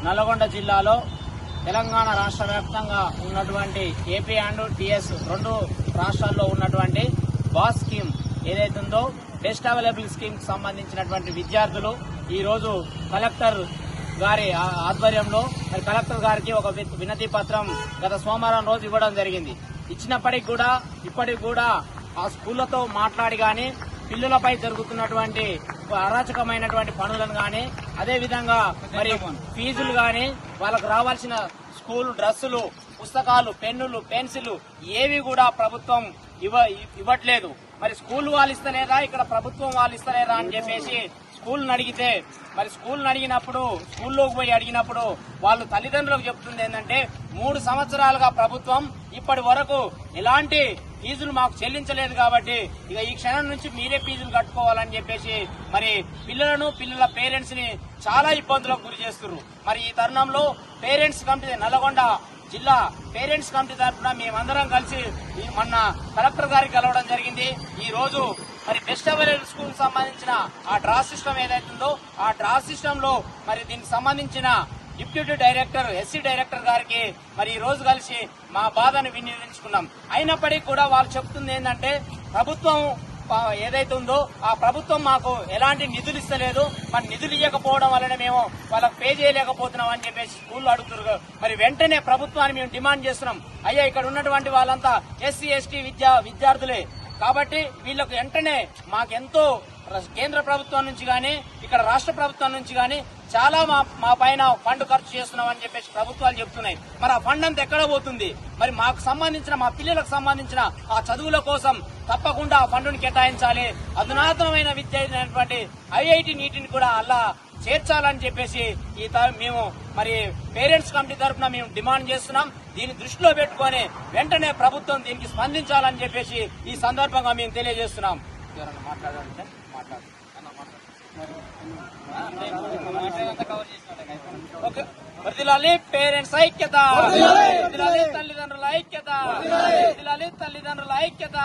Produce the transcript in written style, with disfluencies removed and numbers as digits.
నల్గొండ జిల్లాలో తెలంగాణ రాష్ట్ర వ్యాప్తంగా ఉన్నటువంటి ఏపీ అండ్ టీఎస్ రెండు రాష్ట్రాల్లో ఉన్నటువంటి బాస్ స్కీమ్ ఏదైతే ఉందో బెస్ట్ అవైలబుల్ స్కీమ్ కి సంబంధించినటువంటి విద్యార్థులు ఈ రోజు కలెక్టర్ గారి ఆధ్వర్యంలో కలెక్టర్ గారికి ఒక వినతి పత్రం గత సోమవారం రోజు ఇవ్వడం జరిగింది. ఇచ్చినప్పటికీ కూడా ఇప్పటికి కూడా ఆ స్కూళ్లతో మాట్లాడి గాని పిల్లలపై జరుగుతున్నటువంటి అరాచకమైనటువంటి పనులను గాని అదేవిధంగా మరి ఫీజులు గాని వాళ్ళకు రావాల్సిన స్కూల్ డ్రెస్సులు పుస్తకాలు పెన్నులు పెన్సిల్ ఏవి కూడా ప్రభుత్వం ఇవ్వట్లేదు. మరి స్కూల్ వాళ్ళు ఇస్తలేదా ఇక్కడ ప్రభుత్వం వాళ్ళు ఇస్తలేదా అని చెప్పేసి స్కూల్ని అడిగితే మరి స్కూల్ని అడిగినప్పుడు స్కూల్లోకి పోయి అడిగినప్పుడు వాళ్ళు తల్లిదండ్రులకు చెప్తుంది ఏంటంటే 3 సంవత్సరాలుగా ప్రభుత్వం ఇప్పటి వరకు ఎలాంటి ఫీజులు మాకు చెల్లించలేదు కాబట్టి ఇక ఈ క్షణం నుంచి మీరే ఫీజులు కట్టుకోవాలని చెప్పేసి మరి పిల్లల పేరెంట్స్ ని చాలా ఇబ్బందులకు గురి చేస్తున్నారు. మరి ఈ తరుణంలో పేరెంట్స్ కమిటీ నల్గొండ జిల్లా పేరెంట్స్ కమిటీ తరఫున మేమందరం కలిసి మొన్న కలెక్టర్ గారికి కలవడం జరిగింది. ఈ రోజు మరి బెస్ట్ అవైలబుల్ స్కూల్ సంబంధించిన ఆ డ్రా సిస్టమ్ ఏదైతుందో ఆ డ్రా సిస్టమ్ లో మరి దీనికి సంబంధించిన డిప్యూటీ డైరెక్టర్ ఎస్సీ డైరెక్టర్ గారికి మరి ఈ రోజు కలిసి మా బాధను వినియోగించుకున్నాం. అయినప్పటికీ కూడా వాళ్ళు చెప్తుంది ఏంటంటే ప్రభుత్వం ఏదైతే ఉందో ఆ ప్రభుత్వం మాకు ఎలాంటి నిధులు ఇస్తలేదు, మరి నిధులు ఇవ్వకపోవడం వల్లనే మేము వాళ్ళకి పే చేయలేకపోతున్నాం అని చెప్పేసి స్కూల్లో అడుగుతున్నారు. మరి వెంటనే ప్రభుత్వాన్ని మేము డిమాండ్ చేస్తున్నాం. అయ్యా ఇక్కడ ఉన్నటువంటి వాళ్ళంతా ఎస్సీ ఎస్టీ విద్యార్థులే కాబట్టి వీళ్ళకు వెంటనే మాకెంతో కేంద్ర ప్రభుత్వం నుంచి గాని ఇక్కడ రాష్ట్ర ప్రభుత్వం నుంచి గాని చాలా మా పైన ఫండ్ ఖర్చు చేస్తున్నాం అని చెప్పేసి ప్రభుత్వాలు చెప్తున్నాయి. మరి ఆ ఫండ్ అంతా ఎక్కడ పోతుంది? మరి మాకు సంబంధించిన మా పిల్లలకు సంబంధించిన ఆ చదువుల కోసం తప్పకుండా ఆ ఫండ్ను కేటాయించాలి. అధునాతనమైన విద్య అయినటువంటి ఐఐటి నీటిని కూడా అలా చేర్చాలని చెప్పేసి మేము మరి పేరెంట్స్ కమిటీ తరఫున మేము డిమాండ్ చేస్తున్నాం. దీన్ని దృష్టిలో పెట్టుకుని వెంటనే ప్రభుత్వం దీనికి స్పందించాలని చెప్పేసి ఈ సందర్భంగా మేము తెలియజేస్తున్నాం. ఎవరన్నా మాట్లాడాలంటే వర్ధిల్లాలి పేరెంట్స్ ఐక్యత, వర్ధిల్లాలి తల్లిదండ్రుల ఐక్యత, వర్ధిల్లాలి తల్లిదండ్రుల ఐక్యత.